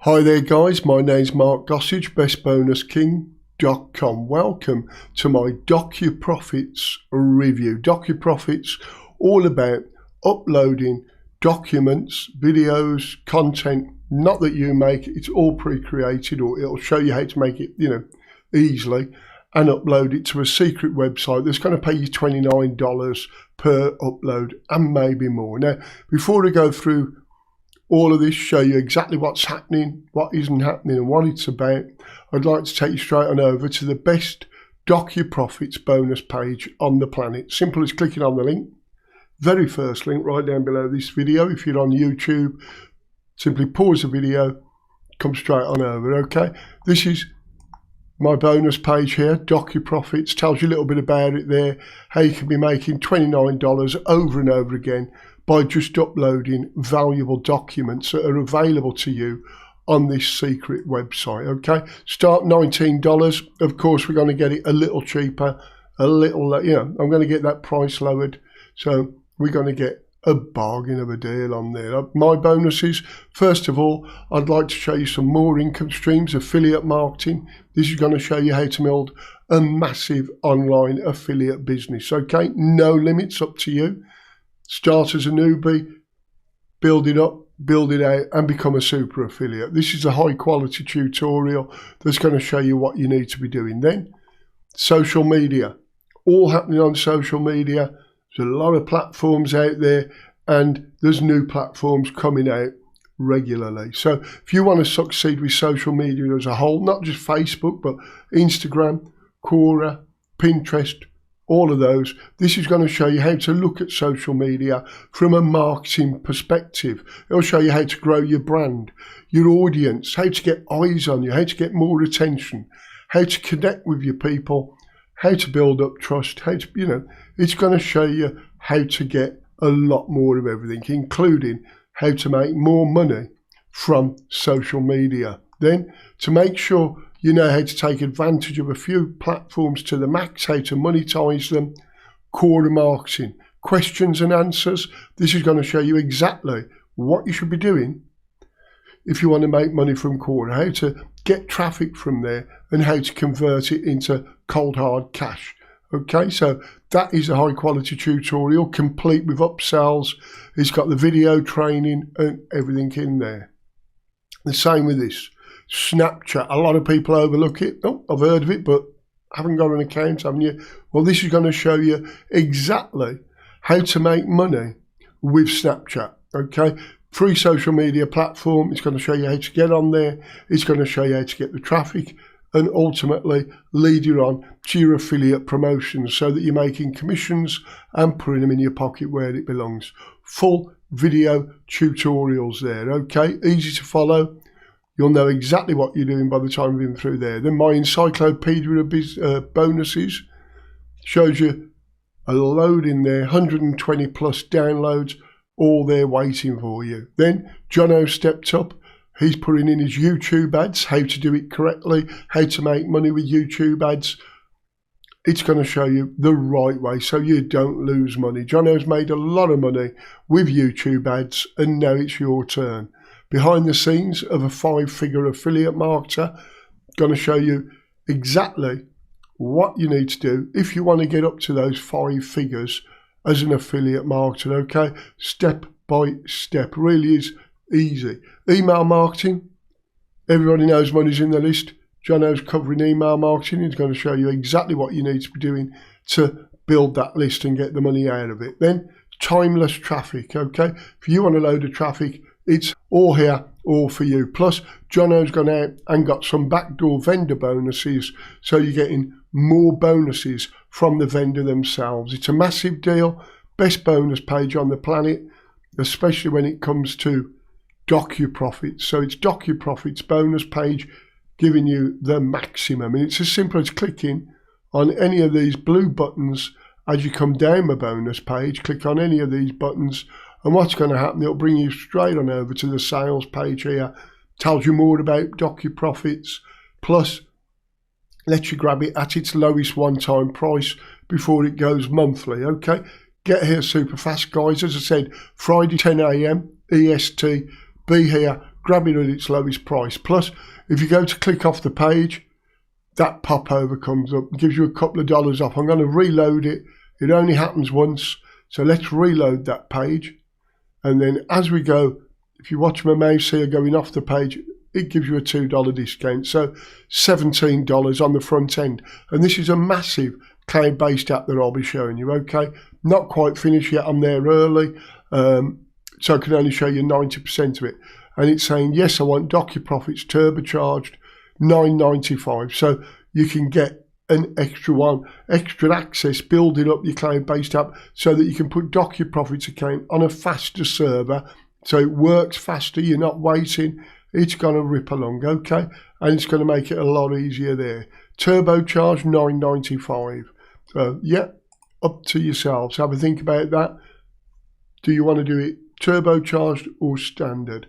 Hi there guys, my name's Mark Gossage, bestbonusking.com. Welcome to my DocuProfits review. DocuProfits, all about uploading documents, videos, content, not that you make it, it's all pre-created, or it'll show you how to make it, easily, and upload it to a secret website that's going to pay you $29 per upload and maybe more. Now, before I go through all of this, show you exactly what's happening, what isn't happening, and what it's about, I'd like to take you straight on over to the best DocuProfits bonus page on the planet. Simple as clicking on the link, very first link right down below this video. If you're on YouTube, simply pause the video, come straight on over. Okay, this is my bonus page here. DocuProfits tells you a little bit about it there, how you can be making $29 over and over again by just uploading valuable documents that are available to you on this secret website. Okay, start $19. Of course, we're going to get it a little cheaper, a little, I'm going to get that price lowered, so we're going to get a bargain of a deal on there. My bonuses, first of all, I'd like to show you some more income streams, affiliate marketing. This is going to show you how to build a massive online affiliate business. Okay, no limits, up to you. Start as a newbie, build it up, build it out, and become a super affiliate. This is a high quality tutorial that's going to show you what you need to be doing. Then social media, all happening on social media. There's a lot of platforms out there, and there's new platforms coming out regularly. So if you want to succeed with social media as a whole, not just Facebook, but Instagram, Quora, Pinterest, all of those, this is going to show you how to look at social media from a marketing perspective. It'll show you how to grow your brand, your audience, how to get eyes on you, how to get more attention, how to connect with your people, how to build up trust, how to, it's going to show you how to get a lot more of everything, including how to make more money from social media. Then, to make sure you know how to take advantage of a few platforms to the max, how to monetize them, Quora marketing, questions and answers. This is going to show you exactly what you should be doing if you want to make money from Quora, how to get traffic from there, and how to convert it into cold hard cash. Okay, so that is a high quality tutorial, complete with upsells. It's got the video training and everything in there. The same with this. Snapchat, a lot of people overlook it. Oh, I've heard of it, but haven't got an account, haven't you? Well, this is going to show you exactly how to make money with Snapchat. Okay, free social media platform. It's going to show you how to get on there. It's going to show you how to get the traffic, and ultimately lead you on to your affiliate promotions so that you're making commissions and putting them in your pocket where it belongs. Full video tutorials there. Okay, easy to follow. You'll know exactly what you're doing by the time you've been through there. Then my encyclopedia of bonuses shows you a load in there, 120 plus downloads, all there waiting for you. Then Jono stepped up. He's putting in his YouTube ads, how to do it correctly, how to make money with YouTube ads. It's going to show you the right way so you don't lose money. Jono's made a lot of money with YouTube ads, and now it's your turn. Behind the scenes of a 5-figure affiliate marketer, going to show you exactly what you need to do if you want to get up to those 5 figures as an affiliate marketer. Okay, step by step, really is easy. Email marketing, everybody knows money's in the list. Jono's covering email marketing. He's going to show you exactly what you need to be doing to build that list and get the money out of it. Then timeless traffic. Okay, if you want a load of traffic, it's all here, all for you. Plus, Jono's gone out and got some backdoor vendor bonuses, so you're getting more bonuses from the vendor themselves. It's a massive deal, best bonus page on the planet, especially when it comes to DocuProfits. So it's DocuProfits bonus page giving you the maximum. And it's as simple as clicking on any of these blue buttons as you come down the bonus page. Click on any of these buttons, and what's going to happen, it'll bring you straight on over to the sales page here. Tells you more about DocuProfits, plus lets you grab it at its lowest one-time price before it goes monthly. Okay, get here super fast, guys. As I said, Friday 10 AM EST. Be here, grab it at its lowest price. Plus, if you go to click off the page, that popover comes up, gives you a couple of dollars off. I'm going to reload it. It only happens once. So let's reload that page. And then as we go, if you watch my mouse here going off the page, it gives you a $2 discount. So $17 on the front end. And this is a massive cloud-based app that I'll be showing you, okay? Not quite finished yet. I'm there early. So I can only show you 90% of it. And it's saying, yes, I want DocuProfits turbocharged, $9.95. So you can get an extra access, building up your cloud-based app so that you can put DocuProfits account on a faster server. So it works faster, you're not waiting. It's going to rip along, okay? And it's going to make it a lot easier there. Turbocharged, $9.95. So, yeah, up to yourselves. Have a think about that. Do you want to do it turbocharged or standard?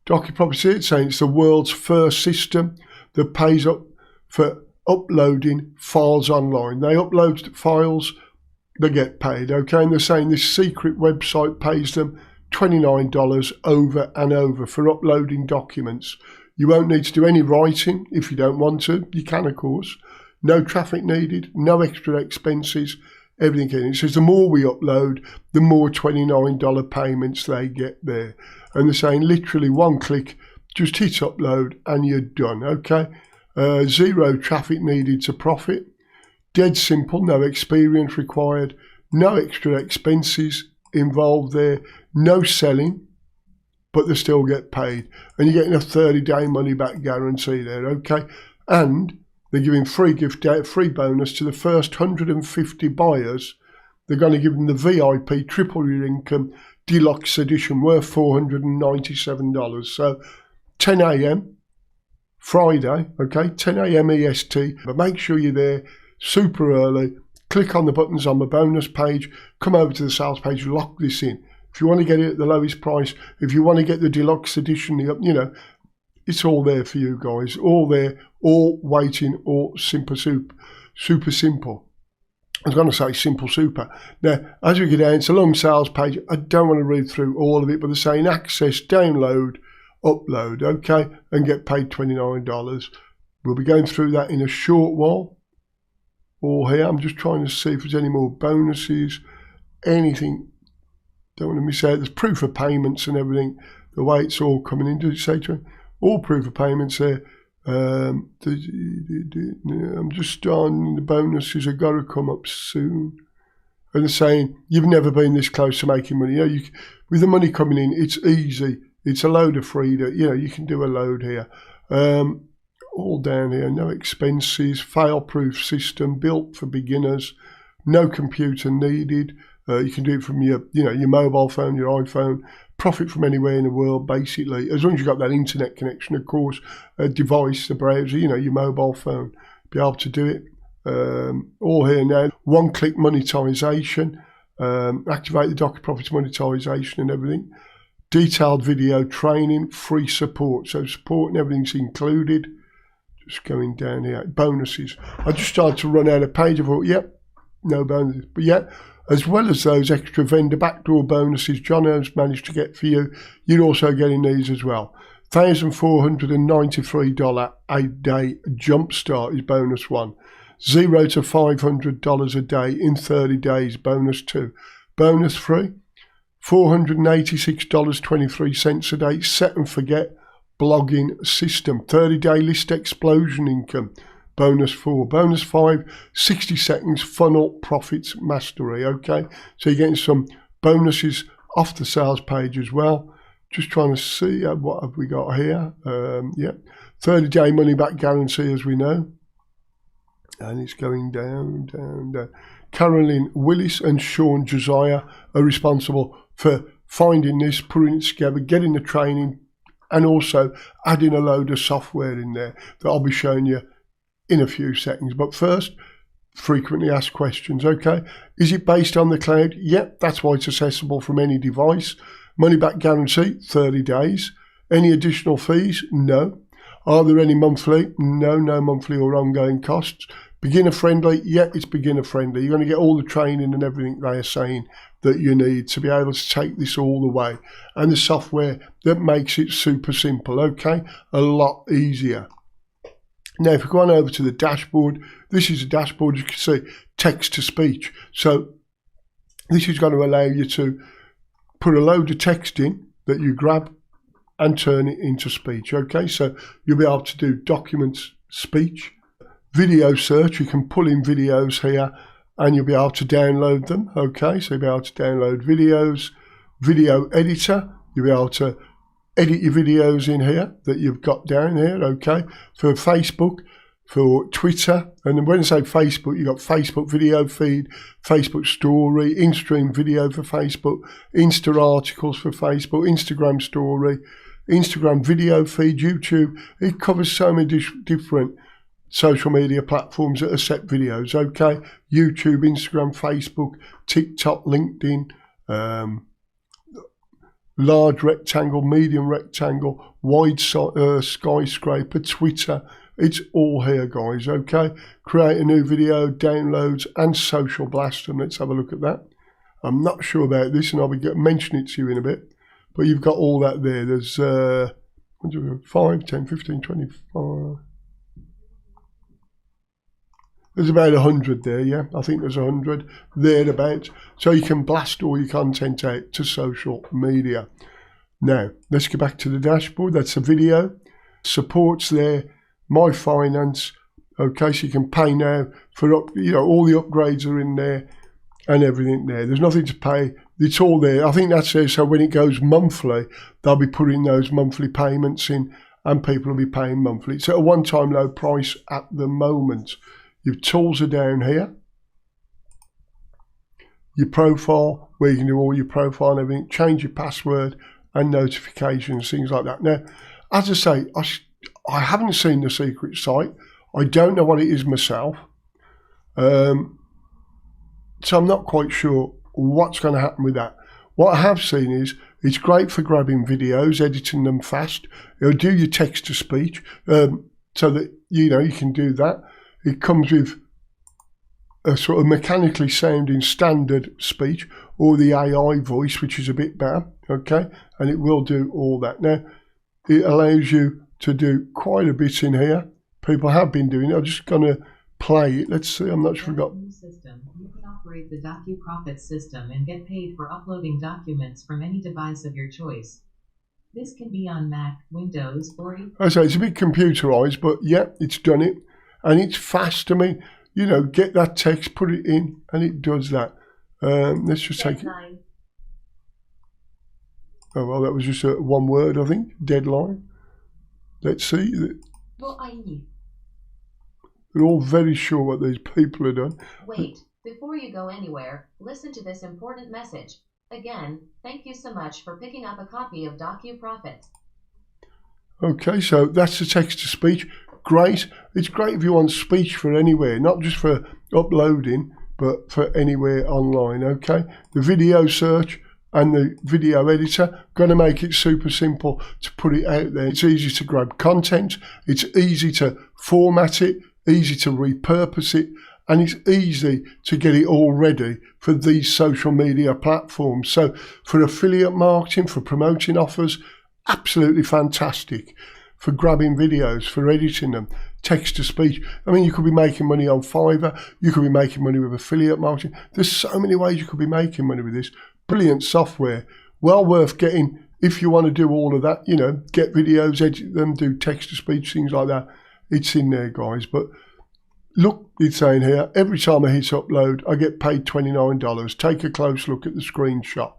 DocuProfits, it's saying it's the world's first system that pays up for uploading files online. They upload files, they get paid, okay? And they're saying this secret website pays them $29 over and over for uploading documents. You won't need to do any writing if you don't want to. You can, of course. No traffic needed, no extra expenses, everything in it. It says the more we upload, the more $29 payments they get there. And they're saying literally one click, just hit upload and you're done, okay? Zero traffic needed to profit. Dead simple, no experience required, no extra expenses involved there, no selling, but they still get paid. And you're getting a 30-day money-back guarantee there, okay? And they're giving free free bonus to the first 150 buyers. They're going to give them the VIP triple your income deluxe edition worth $497. So 10 a.m. Friday, okay, 10 a.m. EST. But make sure you're there super early. Click on the buttons on the bonus page. Come over to the sales page. Lock this in. If you want to get it at the lowest price, if you want to get the deluxe edition, you know, it's all there for you guys. All there, all waiting, all super simple. I was going to say simple super. Now, as we get down, it's a long sales page. I don't want to read through all of it, but they're saying access, download, upload, okay, and get paid $29. We'll be going through that in a short while. All here, I'm just trying to see if there's any more bonuses, anything. Don't want to miss out. There's proof of payments and everything, the way it's all coming in. Does it say to me? All proof of payments there. I'm just starting. The bonuses have got to come up soon. And they're saying, you've never been this close to making money. You know, with the money coming in, it's easy. It's a load of freedom. You know, you can do a load here. All down here, no expenses, fail-proof system, built for beginners, no computer needed. You can do it from your mobile phone, your iPhone, profit from anywhere in the world, basically. As long as you've got that internet connection, of course, a device, the browser, you know, your mobile phone, be able to do it. All here now, one-click monetization, activate the DocuProfits monetization and everything. Detailed video training, free support. So support and everything's included. Just going down here, bonuses. I just started to run out of page. I thought, yep, no bonuses. But yeah, as well as those extra vendor backdoor bonuses John has managed to get for you, you're also getting these as well. $1,493 a day jumpstart is bonus one. $0 to $500 a day in 30 days, bonus two. Bonus three, $486.23 a day, set and forget blogging system. 30-day list explosion income, bonus four. Bonus five, 60 seconds funnel profits mastery, okay? So you're getting some bonuses off the sales page as well. Just trying to see what have we got here. Yeah, 30-day money back guarantee, as we know. And it's going down, down, down. Carolyn Willis and Shawn Josiah are responsible for finding this, putting it together, getting the training, and also adding a load of software in there that I'll be showing you in a few seconds. But first, frequently asked questions, okay? Is it based on the cloud? Yep, that's why it's accessible from any device. Money back guarantee, 30 days. Any additional fees? No. Are there any monthly? No, no monthly or ongoing costs. Beginner friendly? Yeah, it's beginner friendly. You're going to get all the training and everything they are saying that you need to be able to take this all the way, and the software that makes it super simple, okay? A lot easier. Now, if we go on over to the dashboard, this is a dashboard, you can see text to speech. So this is going to allow you to put a load of text in that you grab and turn it into speech, okay? So you'll be able to do documents, speech, video search. You can pull in videos here and you'll be able to download them, okay? So you'll be able to download videos, video editor, you'll be able to edit your videos in here that you've got down here, okay? For Facebook, for Twitter, and when I say Facebook, you've got Facebook video feed, Facebook story, in-stream video for Facebook, Insta articles for Facebook, Instagram story, Instagram video feed, YouTube. It covers so many different social media platforms that accept videos, okay? YouTube, Instagram, Facebook, TikTok, LinkedIn, large rectangle, medium rectangle, wide skyscraper, Twitter. It's all here, guys, okay? Create a new video, downloads, and social blast them. Let's have a look at that. I'm not sure about this, and I'll be mentioning it to you in a bit. But you've got all that there. There's 5, 10, 15, 25. There's about 100 there, yeah? I think there's 100 thereabouts. So you can blast all your content out to social media. Now, let's go back to the dashboard. That's the video. Supports there. My Finance, okay, so you can pay now for all the upgrades are in there and everything there. There's nothing to pay. It's all there. I think that's there. So when it goes monthly, they'll be putting those monthly payments in, and people will be paying monthly. It's at a one-time low price at the moment. Your tools are down here. Your profile, where you can do all your profile and everything. Change your password and notifications, things like that. Now, as I say, I haven't seen the secret site. I don't know what it is myself. So I'm not quite sure what's going to happen with that. What I have seen is it's great for grabbing videos, editing them fast. It'll do your text to speech so that you can do that. It comes with a sort of mechanically sounding standard speech or the AI voice, which is a bit better, okay? And it will do all that. Now, it allows you to do quite a bit in here. People have been doing it. I'm just going to play it. Let's see. I'm not sure. System. You can operate the DocuProfits system and get paid for uploading documents from any device of your choice. This can be on Mac, Windows, or... I say it's a bit computerized, but yeah, it's done it. And it's fast. I mean, get that text, put it in, and it does that. Let's just take it. Oh, well, that was just one word, I think. Deadline. Let's see. They're all very sure what these people have done. Wait, before you go anywhere, listen to this important message. Again, thank you so much for picking up a copy of DocuProfits. Okay, so that's the text-to-speech. Great. It's great if you want speech for anywhere, not just for uploading, but for anywhere online, okay? The video search and the video editor, going to make it super simple to put it out there. It's easy to grab content, it's easy to format it, easy to repurpose it, and it's easy to get it all ready for these social media platforms. So for affiliate marketing, for promoting offers, absolutely fantastic. For grabbing videos, for editing them, text to speech. I mean, you could be making money on Fiverr, you could be making money with affiliate marketing. There's so many ways you could be making money with this. Brilliant software, well worth getting if you want to do all of that, get videos, edit them, do text to speech, things like that. It's in there, guys. But look, it's saying here, every time I hit upload, I get paid $29. Take a close look at the screenshot.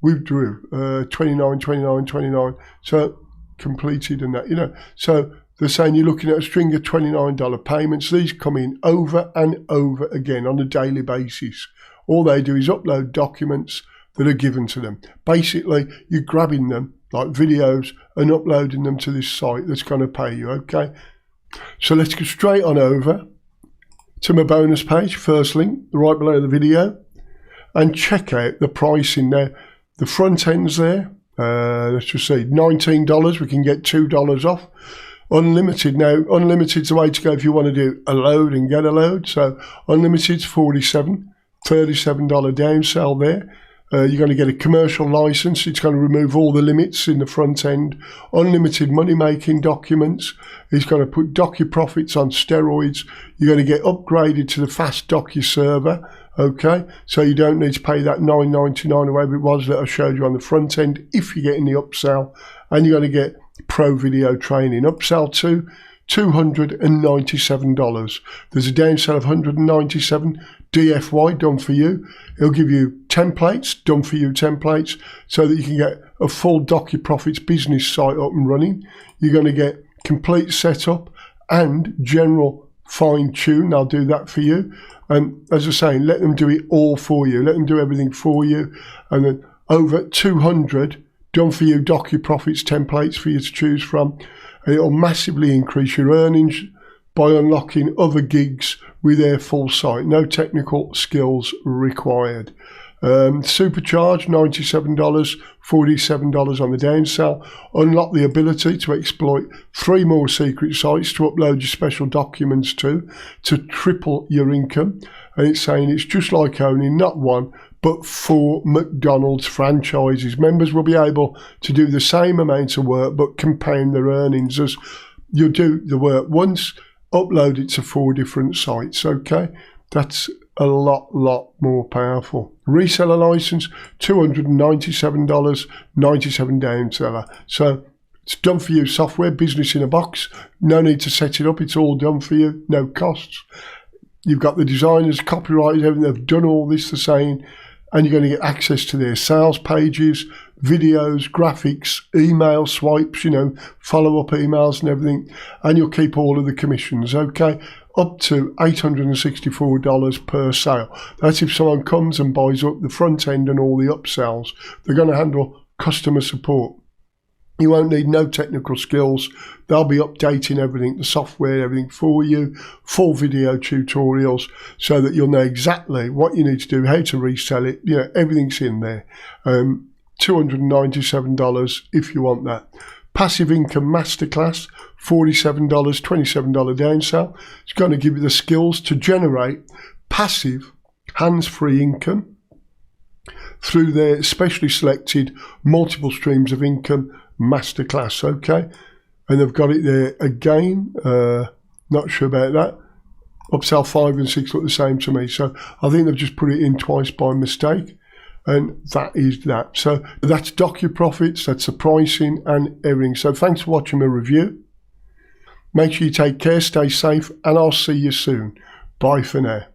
Withdrew, 29, 29, 29. So completed and that, So they're saying you're looking at a string of $29 payments. These come in over and over again on a daily basis. All they do is upload documents that are given to them. Basically, you're grabbing them, like videos, and uploading them to this site that's going to pay you, okay? So let's go straight on over to my bonus page, first link, right below the video, and check out the pricing now. The front end's there. Let's just see, $19, we can get $2 off. Unlimited now, unlimited's the way to go if you want to do a load and get a load. So unlimited's $47, $37 downsell there. You're going to get a commercial license. It's going to remove all the limits in the front end. Unlimited money-making documents. It's going to put DocuProfits on steroids. You're going to get upgraded to the fast Docu server. Okay, so you don't need to pay that $9.99 or whatever it was that I showed you on the front end if you're getting the upsell. And you're going to get pro video training. Upsell to $297. There's a downsell of $197. DFY, done for you. It'll give you templates, done for you templates, so that you can get a full DocuProfits business site up and running. You're going to get complete setup and general fine tune. I'll do that for you. And as I say, let them do it all for you. Let them do everything for you. And then over 200 done for you DocuProfits templates for you to choose from. And it'll massively increase your earnings by unlocking other gigs with their full site. No technical skills required. Supercharge, $97, $47 on the downsell. Unlock the ability to exploit 3 more secret sites to upload your special documents to triple your income. And it's saying it's just like owning not 1 but 4 McDonald's franchises. Members will be able to do the same amount of work but compound their earnings as you do the work once, upload it to 4 different sites. Okay, that's a lot more powerful. Reseller license, $297, 97 downseller. So it's done for you software, business in a box. No need to set it up. It's all done for you. No costs. You've got the designers, copywriters, everything. They've done all this the same. And you're going to get access to their sales pages, videos, graphics, email swipes, follow-up emails and everything. And you'll keep all of the commissions, okay? Up to $864 per sale. That's if someone comes and buys up the front end and all the upsells. They're going to handle customer support. You won't need no technical skills. They'll be updating everything, the software, everything for you, full video tutorials, so that you'll know exactly what you need to do, how to resell it. Everything's in there. $297 if you want that. Passive Income Masterclass, $47, $27 downsell. It's going to give you the skills to generate passive, hands-free income through their specially selected multiple streams of income masterclass. Okay, and they've got it there again. Not sure about that. Upsell 5 and 6 look the same to me, so I think they've just put it in twice by mistake. And that is that. So that's DocuProfits, that's the pricing and everything. So thanks for watching my review. Make sure you take care, stay safe, and I'll see you soon. Bye for now.